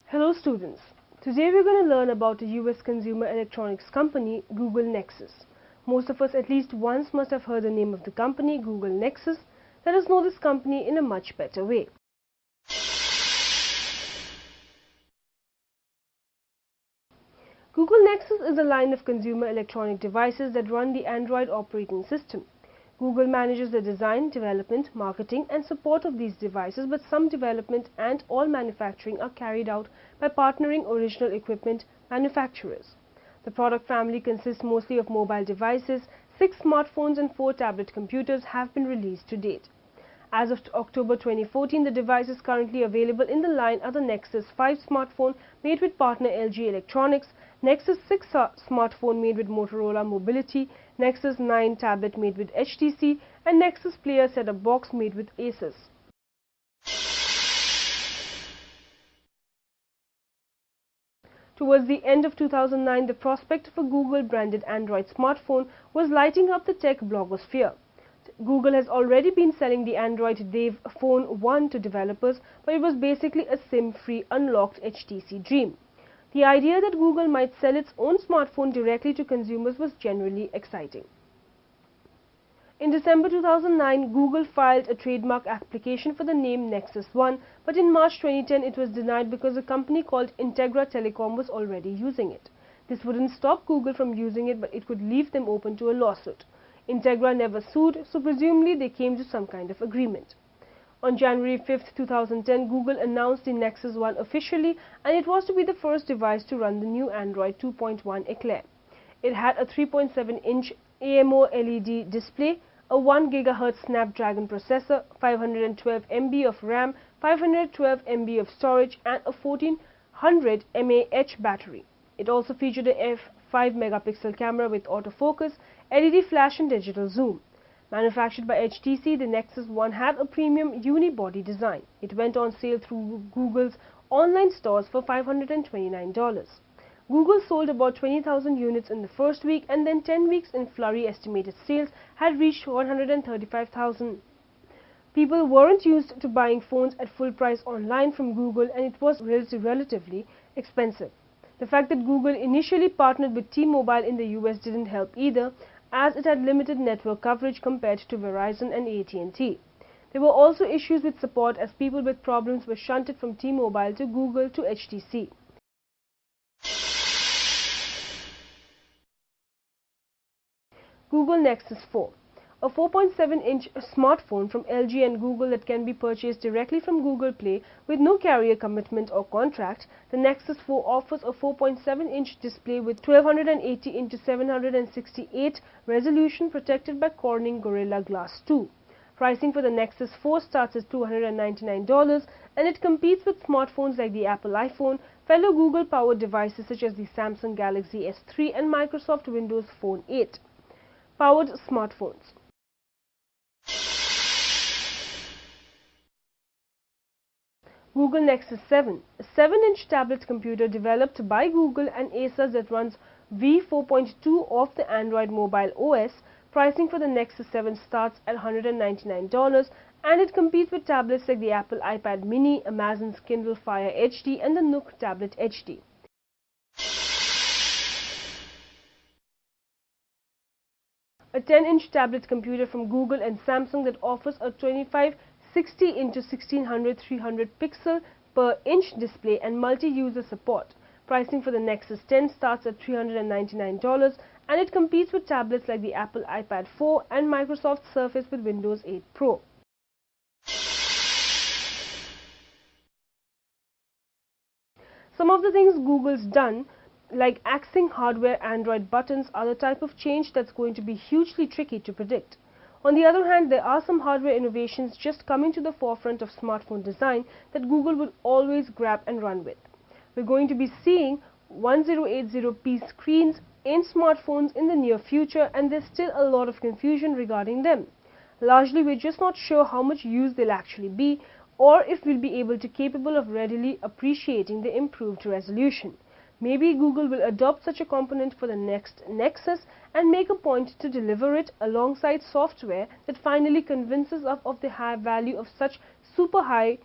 Hello students, today we're going to learn about a US consumer electronics company, Google Nexus. Most of us at least once must have heard the name of the company, Google Nexus. Let us know this company in a much better way. Google Nexus is a line of consumer electronic devices that run the Android operating system. Google manages the design, development, marketing and support of these devices, but some development and all manufacturing are carried out by partnering original equipment manufacturers. The product family consists mostly of mobile devices. 6 smartphones and 4 tablet computers have been released to date. As of October 2014, the devices currently available in the line are the Nexus 5 smartphone made with partner LG Electronics, Nexus 6 smartphone made with Motorola Mobility, Nexus 9 tablet made with HTC, and Nexus Player set-up box made with Asus. Towards the end of 2009, the prospect of a Google-branded Android smartphone was lighting up the tech blogosphere. Google has already been selling the Android Dave Phone 1 to developers, but it was basically a SIM-free unlocked HTC dream. The idea that Google might sell its own smartphone directly to consumers was generally exciting. In December 2009, Google filed a trademark application for the name Nexus 1, but in March 2010 it was denied because a company called Integra Telecom was already using it. This wouldn't stop Google from using it, but it could leave them open to a lawsuit. Integra never sued, so presumably they came to some kind of agreement. On January 5, 2010, Google announced the Nexus 1 officially, and it was to be the first device to run the new Android 2.1 Eclair. It had a 3.7-inch AMO LED display, a 1 GHz Snapdragon processor, 512 MB of RAM, 512 MB of storage, and a 1400 mAh battery. It also featured a f5-megapixel camera with autofocus, LED flash and digital zoom. Manufactured by HTC, the Nexus 1 had a premium unibody design. It went on sale through Google's online stores for $529. Google sold about 20,000 units in the first week, and then 10 weeks in flurry estimated sales had reached 135,000. People weren't used to buying phones at full price online from Google, and it was relatively expensive. The fact that Google initially partnered with T-Mobile in the US didn't help either, as it had limited network coverage compared to Verizon and AT&T. There were also issues with support, as people with problems were shunted from T-Mobile to Google to HTC. Google Nexus 4, a 4.7-inch smartphone from LG and Google that can be purchased directly from Google Play with no carrier commitment or contract. The Nexus 4 offers a 4.7-inch display with 1280 x 768 resolution protected by Corning Gorilla Glass 2. Pricing for the Nexus 4 starts at $299, and it competes with smartphones like the Apple iPhone, fellow Google-powered devices such as the Samsung Galaxy S3 and Microsoft Windows Phone 8. Powered smartphones. Google Nexus 7, a 7-inch tablet computer developed by Google and Asus that runs v4.2 of the Android mobile OS. Pricing for the Nexus 7 starts at $199, and it competes with tablets like the Apple iPad mini, Amazon's Kindle Fire HD and the Nook Tablet HD. A 10-inch tablet computer from Google and Samsung that offers a 2560 x 1600 300 pixel per inch display and multi-user support. Pricing for the Nexus 10 starts at $399, and it competes with tablets like the Apple iPad 4 and Microsoft Surface with Windows 8 Pro. Some of the things Google's done, like axing hardware Android buttons, are the type of change that's going to be hugely tricky to predict. On the other hand, there are some hardware innovations just coming to the forefront of smartphone design that Google will always grab and run with. We're going to be seeing 1080p screens in smartphones in the near future, and there's still a lot of confusion regarding them. Largely, we're just not sure how much use they'll actually be, or if we'll be capable of readily appreciating the improved resolution. Maybe Google will adopt such a component for the next Nexus and make a point to deliver it alongside software that finally convinces us of the high value of such super high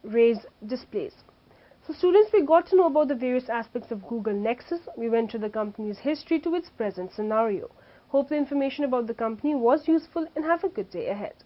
res displays. So students, we got to know about the various aspects of Google Nexus. We went through the company's history to its present scenario. Hope the information about the company was useful and have a good day ahead.